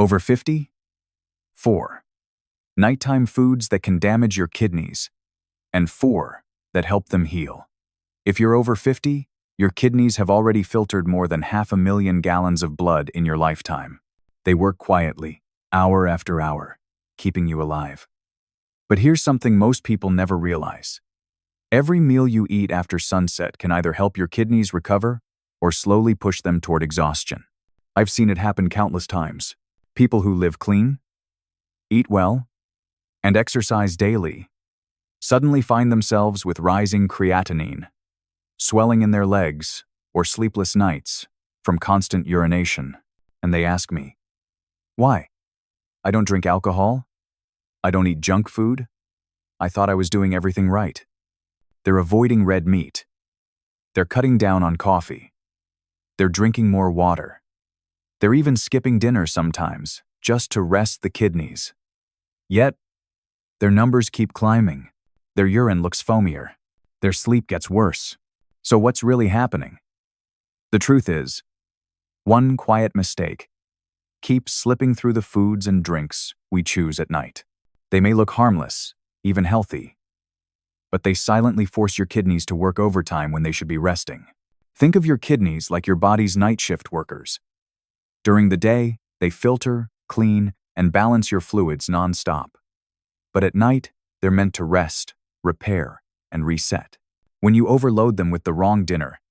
Over 50? 4. Nighttime foods that can damage your kidneys. And 4. That help them heal. If you're over 50, your kidneys have already filtered more than 500,000 gallons of blood in your lifetime. They work quietly, hour after hour, keeping you alive. But here's something most people never realize. Every meal you eat after sunset can either help your kidneys recover or slowly push them toward exhaustion. I've seen it happen countless times. People who live clean, eat well, and exercise daily suddenly find themselves with rising creatinine, swelling in their legs, or sleepless nights from constant urination. And they ask me, why? I don't drink alcohol. I don't eat junk food. I thought I was doing everything right. They're avoiding red meat. They're cutting down on coffee. They're drinking more water. They're even skipping dinner sometimes, just to rest the kidneys. Yet, their numbers keep climbing. Their urine looks foamier. Their sleep gets worse. So what's really happening? The truth is, one quiet mistake keeps slipping through the foods and drinks we choose at night. They may look harmless, even healthy, but they silently force your kidneys to work overtime when they should be resting. Think of your kidneys like your body's night shift workers. During the day, they filter, clean, and balance your fluids non-stop. But at night, they're meant to rest, repair, and reset. When you overload them with the wrong dinner,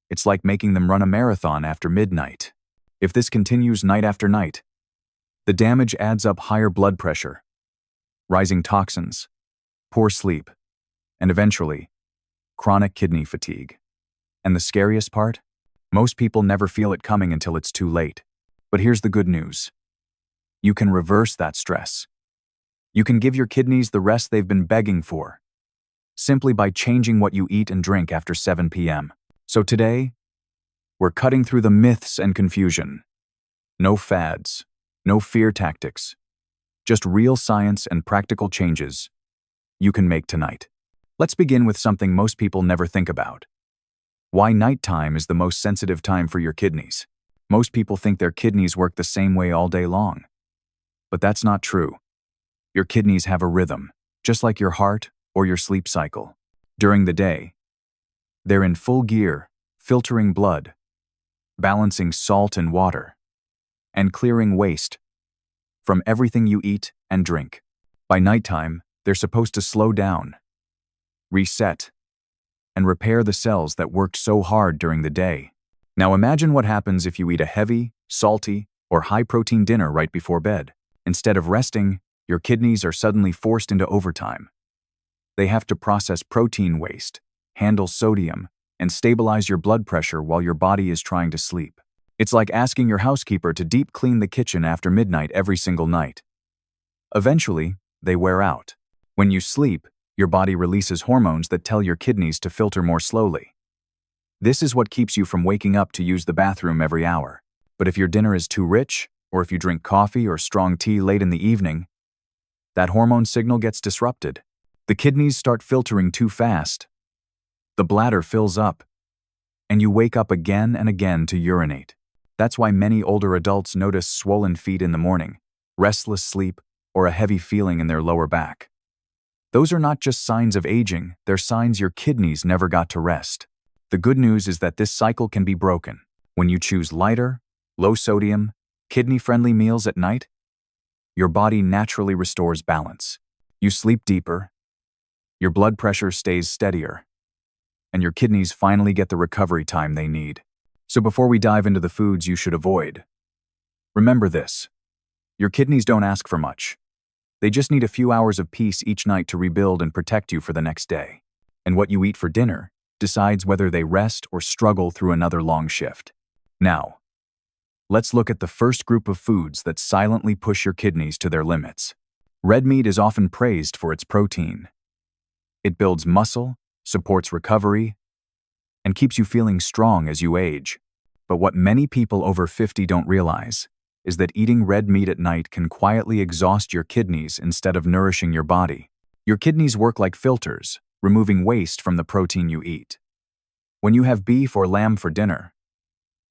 it's like making them run a marathon after midnight. If this continues night after night, the damage adds up: higher blood pressure, rising toxins, poor sleep, and eventually, chronic kidney fatigue. And the scariest part? Most people never feel it coming until it's too late. But here's the good news. You can reverse that stress. You can give your kidneys the rest they've been begging for, simply by changing what you eat and drink after 7 p.m. So today, we're cutting through the myths and confusion. No fads, no fear tactics, just real science and practical changes you can make tonight. Let's begin with something most people never think about. Why nighttime is the most sensitive time for your kidneys. Most people think their kidneys work the same way all day long. But that's not true. Your kidneys have a rhythm, just like your heart or your sleep cycle. During the day, they're in full gear, filtering blood, balancing salt and water, and clearing waste from everything you eat and drink. By nighttime, they're supposed to slow down, reset, and repair the cells that worked so hard during the day. Now imagine what happens if you eat a heavy, salty, or high-protein dinner right before bed. Instead of resting, your kidneys are suddenly forced into overtime. They have to process protein waste, handle sodium, and stabilize your blood pressure while your body is trying to sleep. It's like asking your housekeeper to deep clean the kitchen after midnight every single night. Eventually, they wear out. When you sleep, your body releases hormones that tell your kidneys to filter more slowly. This is what keeps you from waking up to use the bathroom every hour. But if your dinner is too rich, or if you drink coffee or strong tea late in the evening, that hormone signal gets disrupted. The kidneys start filtering too fast. The bladder fills up, and you wake up again and again to urinate. That's why many older adults notice swollen feet in the morning, restless sleep, or a heavy feeling in their lower back. Those are not just signs of aging, they're signs your kidneys never got to rest. The good news is that this cycle can be broken. When you choose lighter, low-sodium, kidney-friendly meals at night, your body naturally restores balance. You sleep deeper, your blood pressure stays steadier, and your kidneys finally get the recovery time they need. So before we dive into the foods you should avoid, remember this: your kidneys don't ask for much. They just need a few hours of peace each night to rebuild and protect you for the next day. And what you eat for dinner decides whether they rest or struggle through another long shift. Now, let's look at the first group of foods that silently push your kidneys to their limits. Red meat is often praised for its protein. It builds muscle, supports recovery, and keeps you feeling strong as you age. But what many people over 50 don't realize is that eating red meat at night can quietly exhaust your kidneys instead of nourishing your body. Your kidneys work like filters, removing waste from the protein you eat. When you have beef or lamb for dinner,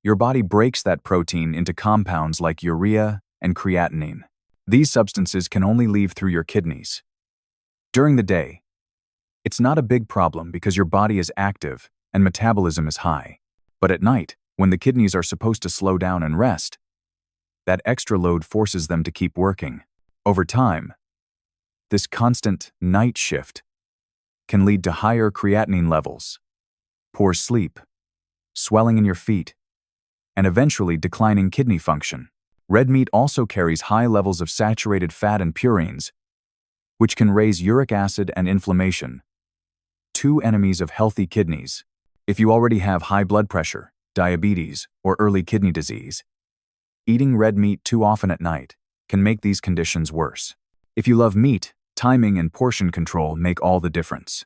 your body breaks that protein into compounds like urea, and creatinine. These substances can only leave through your kidneys. During the day, it's not a big problem because your body is active and metabolism is high. But at night, when the kidneys are supposed to slow down and rest, that extra load forces them to keep working. Over time, this constant night shift can lead to higher creatinine levels, poor sleep, swelling in your feet, and eventually declining kidney function. Red meat also carries high levels of saturated fat and purines, which can raise uric acid and inflammation, two enemies of healthy kidneys. If you already have high blood pressure, diabetes, or early kidney disease, eating red meat too often at night can make these conditions worse. If you love meat, timing and portion control make all the difference.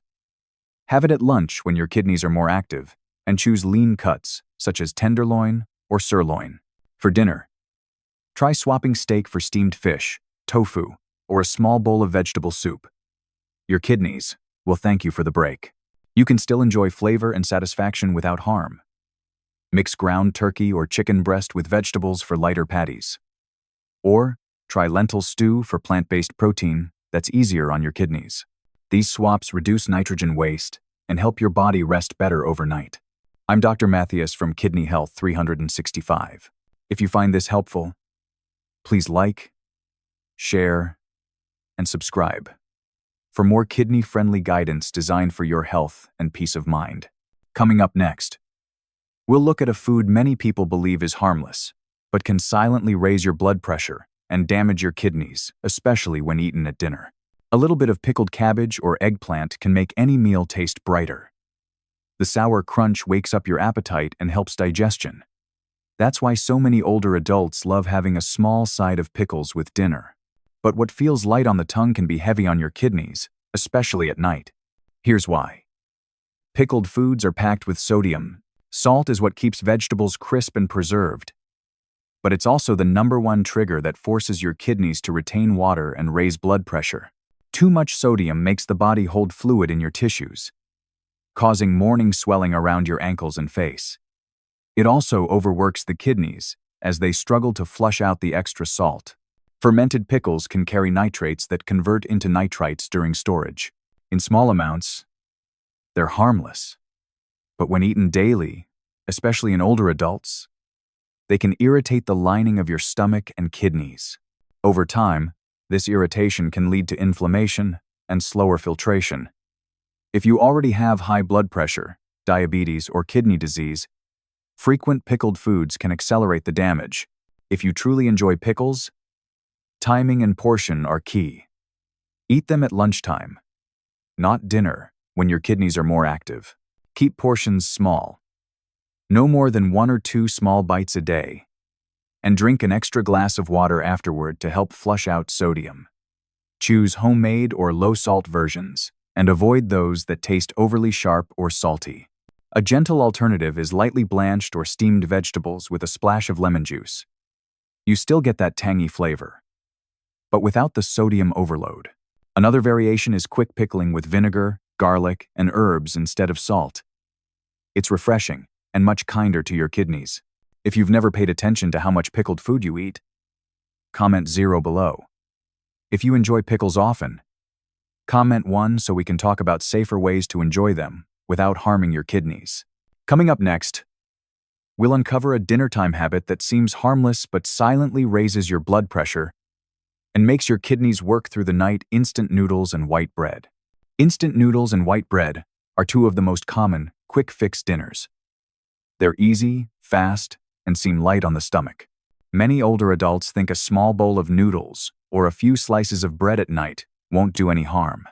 Have it at lunch when your kidneys are more active, and choose lean cuts, such as tenderloin or sirloin. For dinner, try swapping steak for steamed fish, tofu, or a small bowl of vegetable soup. Your kidneys will thank you for the break. You can still enjoy flavor and satisfaction without harm. Mix ground turkey or chicken breast with vegetables for lighter patties. Or try lentil stew for plant-based protein that's easier on your kidneys. These swaps reduce nitrogen waste and help your body rest better overnight. I'm Dr. Mattheus from Kidney Health 365. If you find this helpful, please like, share, and subscribe for more kidney-friendly guidance designed for your health and peace of mind. Coming up next, we'll look at a food many people believe is harmless, but can silently raise your blood pressure and damage your kidneys, especially when eaten at dinner. A little bit of pickled cabbage or eggplant can make any meal taste brighter. The sour crunch wakes up your appetite and helps digestion. That's why so many older adults love having a small side of pickles with dinner. But what feels light on the tongue can be heavy on your kidneys, especially at night. Here's why. Pickled foods are packed with sodium. Salt is what keeps vegetables crisp and preserved. But it's also the #1 trigger that forces your kidneys to retain water and raise blood pressure. Too much sodium makes the body hold fluid in your tissues, causing morning swelling around your ankles and face. It also overworks the kidneys as they struggle to flush out the extra salt. Fermented pickles can carry nitrates that convert into nitrites during storage. In small amounts, they're harmless. But when eaten daily, especially in older adults, they can irritate the lining of your stomach and kidneys. Over time, this irritation can lead to inflammation and slower filtration. If you already have high blood pressure, diabetes, or kidney disease, frequent pickled foods can accelerate the damage. If you truly enjoy pickles, timing and portion are key. Eat them at lunchtime, not dinner, when your kidneys are more active. Keep portions small. No more than 1 or 2 small bites a day. And drink an extra glass of water afterward to help flush out sodium. Choose homemade or low-salt versions, and avoid those that taste overly sharp or salty. A gentle alternative is lightly blanched or steamed vegetables with a splash of lemon juice. You still get that tangy flavor, but without the sodium overload. Another variation is quick pickling with vinegar, garlic, and herbs instead of salt. It's refreshing and much kinder to your kidneys. If you've never paid attention to how much pickled food you eat, comment 0 below. If you enjoy pickles often, comment 1 so we can talk about safer ways to enjoy them without harming your kidneys. Coming up next, we'll uncover a dinnertime habit that seems harmless but silently raises your blood pressure and makes your kidneys work through the night: instant noodles and white bread. Instant noodles and white bread are 2 of the most common, quick-fix dinners. They're easy, fast, and seem light on the stomach. Many older adults think a small bowl of noodles or a few slices of bread at night won't do any harm.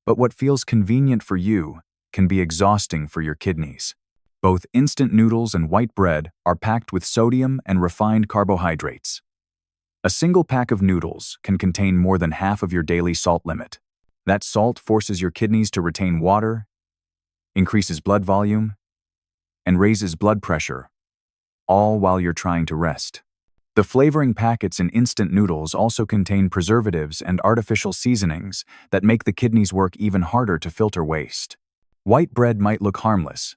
But what feels convenient for you can be exhausting for your kidneys. Both instant noodles and white bread are packed with sodium and refined carbohydrates. A single pack of noodles can contain more than half of your daily salt limit. That salt forces your kidneys to retain water, increases blood volume, and raises blood pressure, all while you're trying to rest. The flavoring packets in instant noodles also contain preservatives and artificial seasonings that make the kidneys work even harder to filter waste. White bread might look harmless,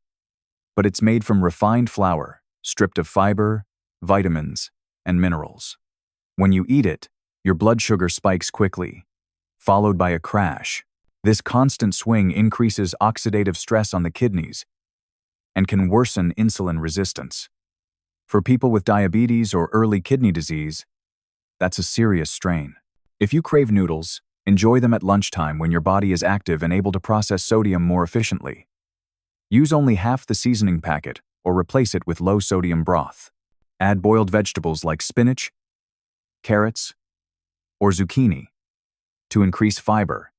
but it's made from refined flour, stripped of fiber, vitamins, and minerals. When you eat it, your blood sugar spikes quickly, followed by a crash. This constant swing increases oxidative stress on the kidneys and can worsen insulin resistance. For people with diabetes or early kidney disease, that's a serious strain. If you crave noodles, enjoy them at lunchtime when your body is active and able to process sodium more efficiently. Use only half the seasoning packet or replace it with low-sodium broth. Add boiled vegetables like spinach, carrots, or zucchini to increase fiber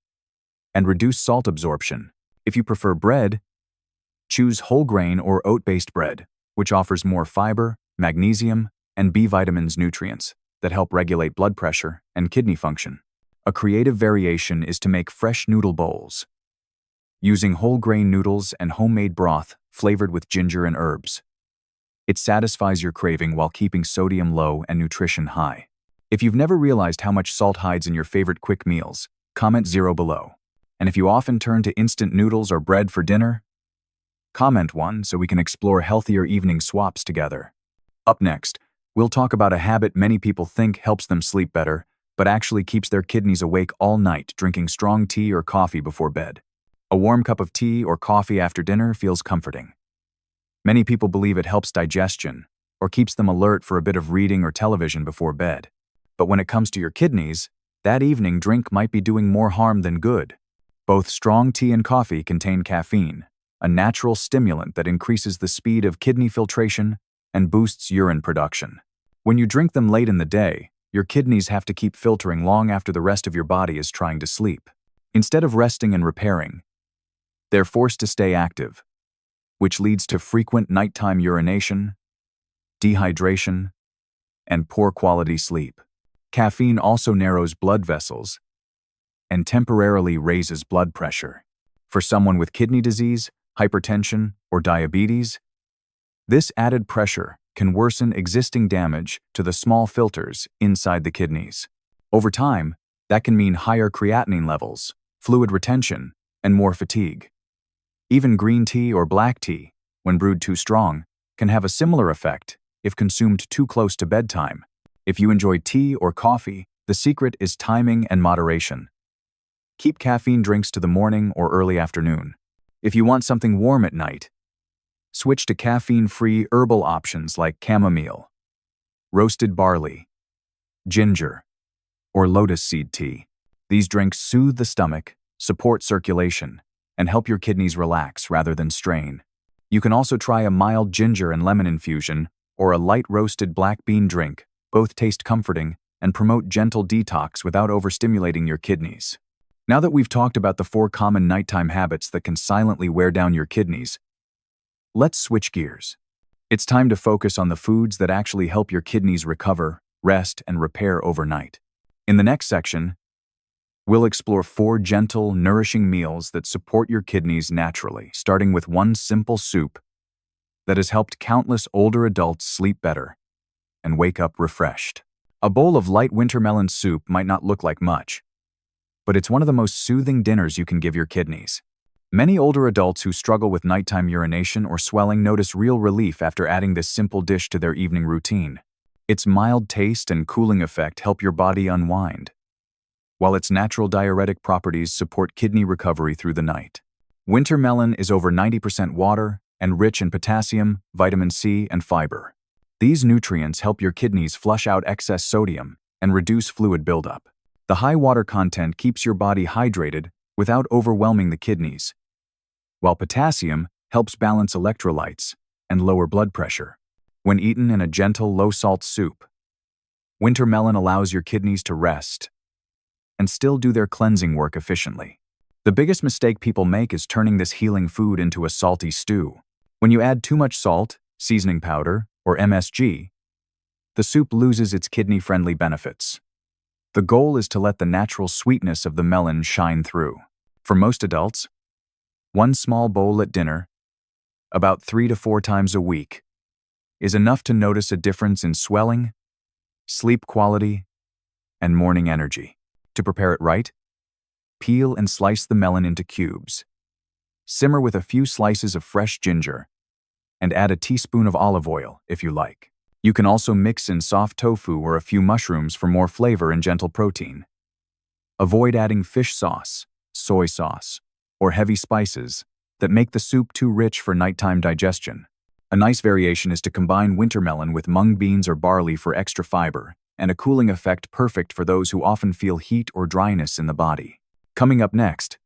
and reduce salt absorption. If you prefer bread, choose whole grain or oat-based bread, which offers more fiber, magnesium, and B vitamins nutrients that help regulate blood pressure and kidney function. A creative variation is to make fresh noodle bowls, using whole grain noodles and homemade broth flavored with ginger and herbs. It satisfies your craving while keeping sodium low and nutrition high. If you've never realized how much salt hides in your favorite quick meals, comment 0 below. And if you often turn to instant noodles or bread for dinner, comment 1 so we can explore healthier evening swaps together. Up next, we'll talk about a habit many people think helps them sleep better, but actually keeps their kidneys awake all night, drinking strong tea or coffee before bed. A warm cup of tea or coffee after dinner feels comforting. Many people believe it helps digestion or keeps them alert for a bit of reading or television before bed. But when it comes to your kidneys, that evening drink might be doing more harm than good. Both strong tea and coffee contain caffeine, a natural stimulant that increases the speed of kidney filtration and boosts urine production. When you drink them late in the day, your kidneys have to keep filtering long after the rest of your body is trying to sleep. Instead of resting and repairing, they're forced to stay active, which leads to frequent nighttime urination, dehydration, and poor quality sleep. Caffeine also narrows blood vessels and temporarily raises blood pressure. For someone with kidney disease, hypertension, or diabetes, this added pressure can worsen existing damage to the small filters inside the kidneys. Over time, that can mean higher creatinine levels, fluid retention, and more fatigue. Even green tea or black tea, when brewed too strong, can have a similar effect if consumed too close to bedtime. If you enjoy tea or coffee, the secret is timing and moderation. Keep caffeine drinks to the morning or early afternoon. If you want something warm at night, switch to caffeine-free herbal options like chamomile, roasted barley, ginger, or lotus seed tea. These drinks soothe the stomach, support circulation, and help your kidneys relax rather than strain. You can also try a mild ginger and lemon infusion or a light roasted black bean drink. Both taste comforting and promote gentle detox without overstimulating your kidneys. Now that we've talked about the 4 common nighttime habits that can silently wear down your kidneys, let's switch gears. It's time to focus on the foods that actually help your kidneys recover, rest, and repair overnight. In the next section, we'll explore 4 gentle, nourishing meals that support your kidneys naturally, starting with one simple soup that has helped countless older adults sleep better and wake up refreshed. A bowl of light winter melon soup might not look like much, but it's one of the most soothing dinners you can give your kidneys. Many older adults who struggle with nighttime urination or swelling notice real relief after adding this simple dish to their evening routine. Its mild taste and cooling effect help your body unwind, while its natural diuretic properties support kidney recovery through the night. Winter melon is over 90% water and rich in potassium, vitamin C, and fiber. These nutrients help your kidneys flush out excess sodium and reduce fluid buildup. The high water content keeps your body hydrated without overwhelming the kidneys, while potassium helps balance electrolytes and lower blood pressure. When eaten in a gentle, low-salt soup, winter melon allows your kidneys to rest and still do their cleansing work efficiently. The biggest mistake people make is turning this healing food into a salty stew. When you add too much salt, seasoning powder, or MSG, the soup loses its kidney-friendly benefits. The goal is to let the natural sweetness of the melon shine through. For most adults, one small bowl at dinner, about 3 to 4 times a week, is enough to notice a difference in swelling, sleep quality, and morning energy. To prepare it right, peel and slice the melon into cubes. Simmer with a few slices of fresh ginger, and add a teaspoon of olive oil if you like. You can also mix in soft tofu or a few mushrooms for more flavor and gentle protein. Avoid adding fish sauce, soy sauce, or heavy spices that make the soup too rich for nighttime digestion. A nice variation is to combine winter melon with mung beans or barley for extra fiber and a cooling effect perfect for those who often feel heat or dryness in the body. Coming up next,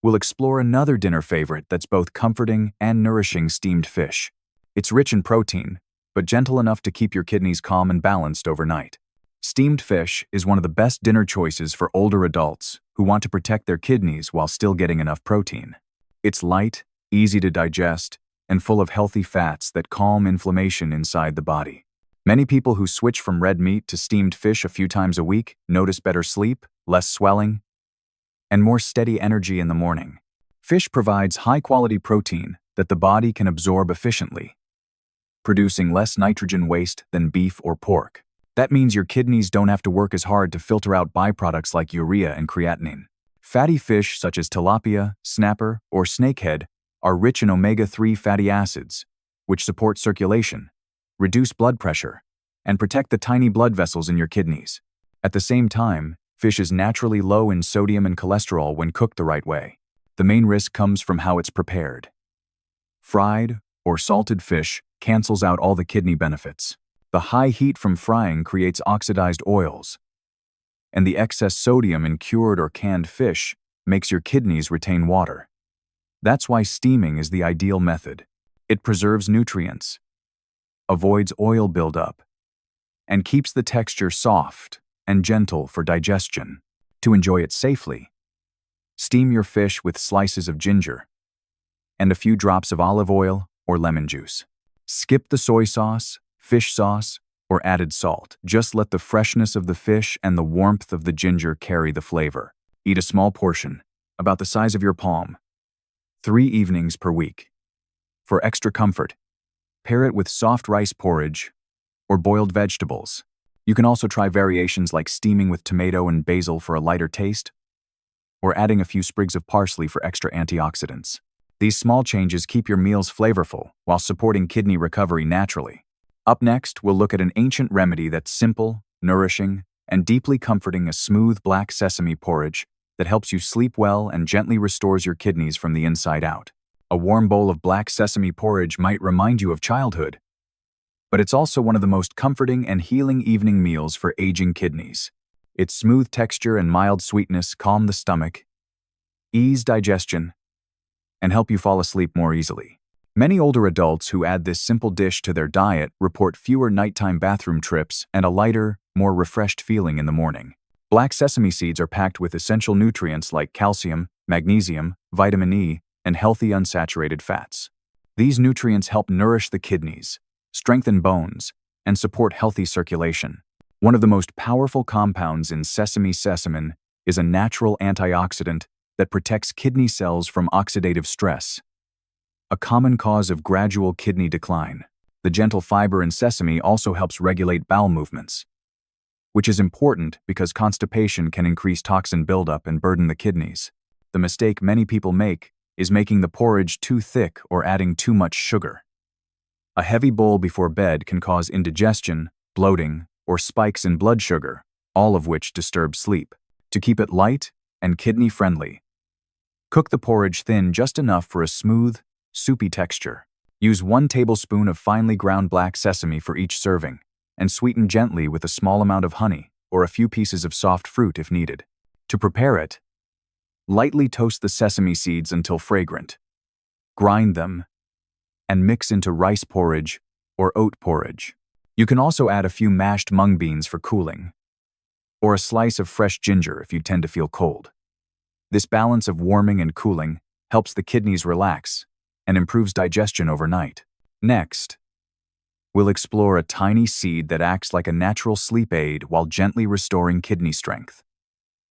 we'll explore another dinner favorite that's both comforting and nourishing: steamed fish. It's rich in protein, but gentle enough to keep your kidneys calm and balanced overnight. Steamed fish is one of the best dinner choices for older adults who want to protect their kidneys while still getting enough protein. It's light, easy to digest, and full of healthy fats that calm inflammation inside the body. Many people who switch from red meat to steamed fish a few times a week notice better sleep, less swelling, and more steady energy in the morning. Fish provides high-quality protein that the body can absorb efficiently, producing less nitrogen waste than beef or pork. That means your kidneys don't have to work as hard to filter out byproducts like urea and creatinine. Fatty fish such as tilapia, snapper, or snakehead are rich in omega-3 fatty acids, which support circulation, reduce blood pressure, and protect the tiny blood vessels in your kidneys. At the same time, fish is naturally low in sodium and cholesterol when cooked the right way. The main risk comes from how it's prepared. Fried or salted fish cancels out all the kidney benefits. The high heat from frying creates oxidized oils, and the excess sodium in cured or canned fish makes your kidneys retain water. That's why steaming is the ideal method. It preserves nutrients, avoids oil buildup, and keeps the texture soft and gentle for digestion. To enjoy it safely, steam your fish with slices of ginger and a few drops of olive oil or lemon juice. Skip the soy sauce, fish sauce, or added salt. Just let the freshness of the fish and the warmth of the ginger carry the flavor. Eat a small portion, about the size of your palm, 3 evenings per week. For extra comfort, pair it with soft rice porridge or boiled vegetables. You can also try variations like steaming with tomato and basil for a lighter taste, or adding a few sprigs of parsley for extra antioxidants. These small changes keep your meals flavorful while supporting kidney recovery naturally. Up next, we'll look at an ancient remedy that's simple, nourishing, and deeply comforting: a smooth black sesame porridge that helps you sleep well and gently restores your kidneys from the inside out. A warm bowl of black sesame porridge might remind you of childhood, but it's also one of the most comforting and healing evening meals for aging kidneys. Its smooth texture and mild sweetness calm the stomach, ease digestion, and help you fall asleep more easily. Many older adults who add this simple dish to their diet report fewer nighttime bathroom trips and a lighter, more refreshed feeling in the morning. Black sesame seeds are packed with essential nutrients like calcium, magnesium, vitamin E, and healthy unsaturated fats. These nutrients help nourish the kidneys, strengthen bones, and support healthy circulation. One of the most powerful compounds in sesame sesamin is a natural antioxidant that protects kidney cells from oxidative stress, a common cause of gradual kidney decline. The gentle fiber in sesame also helps regulate bowel movements, which is important because constipation can increase toxin buildup and burden the kidneys. The mistake many people make is making the porridge too thick or adding too much sugar. A heavy bowl before bed can cause indigestion, bloating, or spikes in blood sugar, all of which disturb sleep. To keep it light and kidney-friendly, cook the porridge thin just enough for a smooth, soupy texture. Use 1 tablespoon of finely ground black sesame for each serving, and sweeten gently with a small amount of honey or a few pieces of soft fruit if needed. To prepare it, lightly toast the sesame seeds until fragrant. Grind them, and mix into rice porridge or oat porridge. You can also add a few mashed mung beans for cooling, or a slice of fresh ginger if you tend to feel cold. This balance of warming and cooling helps the kidneys relax and improves digestion overnight. Next, we'll explore a tiny seed that acts like a natural sleep aid while gently restoring kidney strength.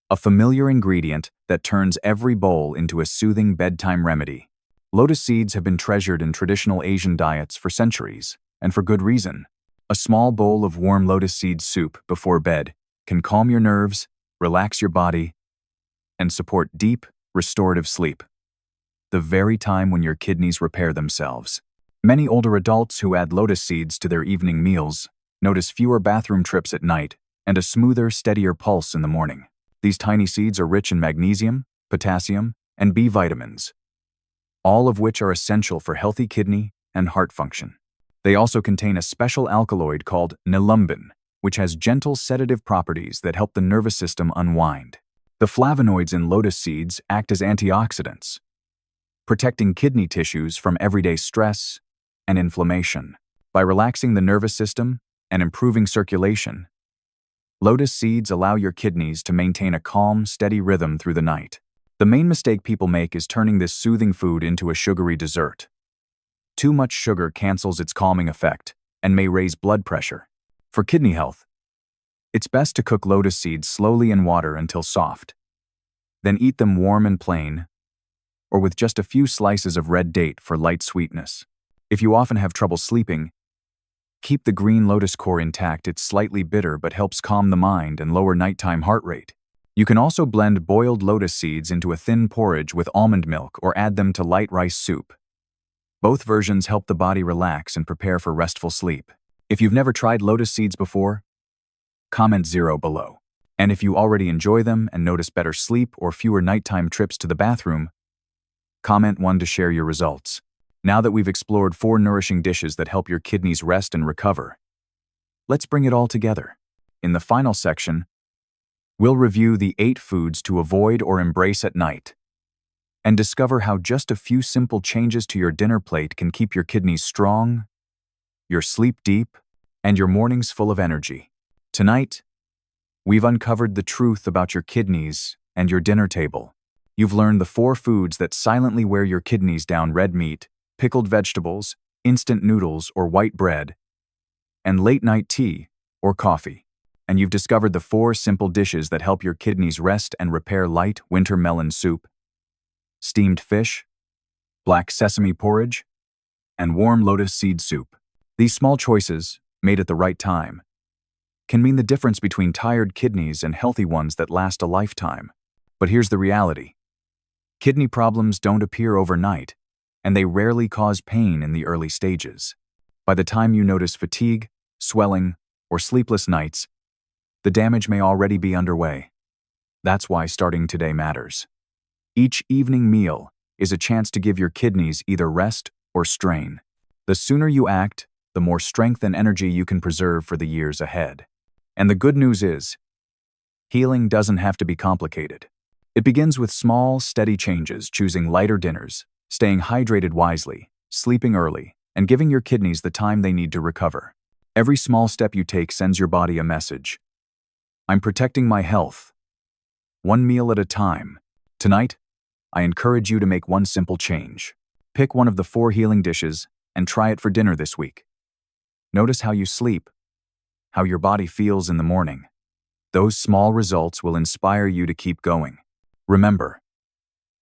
A familiar ingredient that turns every bowl into a soothing bedtime remedy. Lotus seeds have been treasured in traditional Asian diets for centuries, and for good reason. A small bowl of warm lotus seed soup before bed can calm your nerves, relax your body, and support deep, restorative sleep, the very time when your kidneys repair themselves. Many older adults who add lotus seeds to their evening meals notice fewer bathroom trips at night and a smoother, steadier pulse in the morning. These tiny seeds are rich in magnesium, potassium, and B vitamins, all of which are essential for healthy kidney and heart function. They also contain a special alkaloid called nilumbin, which has gentle sedative properties that help the nervous system unwind. The flavonoids in lotus seeds act as antioxidants, protecting kidney tissues from everyday stress and inflammation. By relaxing the nervous system and improving circulation, lotus seeds allow your kidneys to maintain a calm, steady rhythm through the night. The main mistake people make is turning this soothing food into a sugary dessert. Too much sugar cancels its calming effect and may raise blood pressure. For kidney health, it's best to cook lotus seeds slowly in water until soft. Then eat them warm and plain, or with just a few slices of red date for light sweetness. If you often have trouble sleeping, keep the green lotus core intact. It's slightly bitter but helps calm the mind and lower nighttime heart rate. You can also blend boiled lotus seeds into a thin porridge with almond milk or add them to light rice soup. Both versions help the body relax and prepare for restful sleep. If you've never tried lotus seeds before, comment 0 below. And if you already enjoy them and notice better sleep or fewer nighttime trips to the bathroom, comment 1 to share your results. Now that we've explored 4 nourishing dishes that help your kidneys rest and recover, let's bring it all together. In the final section, we'll review the 8 foods to avoid or embrace at night, and discover how just a few simple changes to your dinner plate can keep your kidneys strong, your sleep deep, and your mornings full of energy. Tonight, we've uncovered the truth about your kidneys and your dinner table. You've learned the 4 foods that silently wear your kidneys down: red meat, pickled vegetables, instant noodles or white bread, and late-night tea or coffee. And you've discovered the 4 simple dishes that help your kidneys rest and repair: light winter melon soup, steamed fish, black sesame porridge, and warm lotus seed soup. These small choices, made at the right time, can mean the difference between tired kidneys and healthy ones that last a lifetime. But here's the reality. Kidney problems don't appear overnight, and they rarely cause pain in the early stages. By the time you notice fatigue, swelling, or sleepless nights, the damage may already be underway. That's why starting today matters. Each evening meal is a chance to give your kidneys either rest or strain. The sooner you act, the more strength and energy you can preserve for the years ahead. And the good news is, healing doesn't have to be complicated. It begins with small, steady changes: choosing lighter dinners, staying hydrated wisely, sleeping early, and giving your kidneys the time they need to recover. Every small step you take sends your body a message: I'm protecting my health, one meal at a time. Tonight, I encourage you to make one simple change. Pick one of the 4 healing dishes and try it for dinner this week. Notice how you sleep, how your body feels in the morning. Those small results will inspire you to keep going. Remember,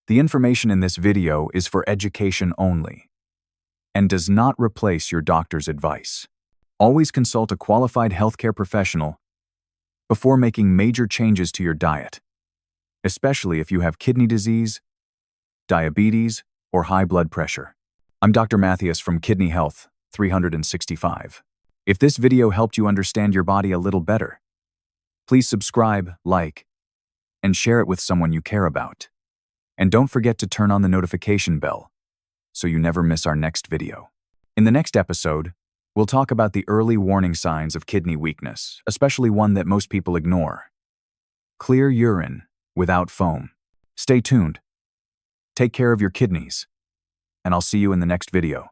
the information in this video is for education only and does not replace your doctor's advice. Always consult a qualified healthcare professional before making major changes to your diet, especially if you have kidney disease, diabetes, or high blood pressure. I'm Dr. Mattheus from Kidney Health 365. If this video helped you understand your body a little better, please subscribe, like, and share it with someone you care about. And don't forget to turn on the notification bell so you never miss our next video. In the next episode, we'll talk about the early warning signs of kidney weakness, especially one that most people ignore: clear urine without foam. Stay tuned. Take care of your kidneys, and I'll see you in the next video.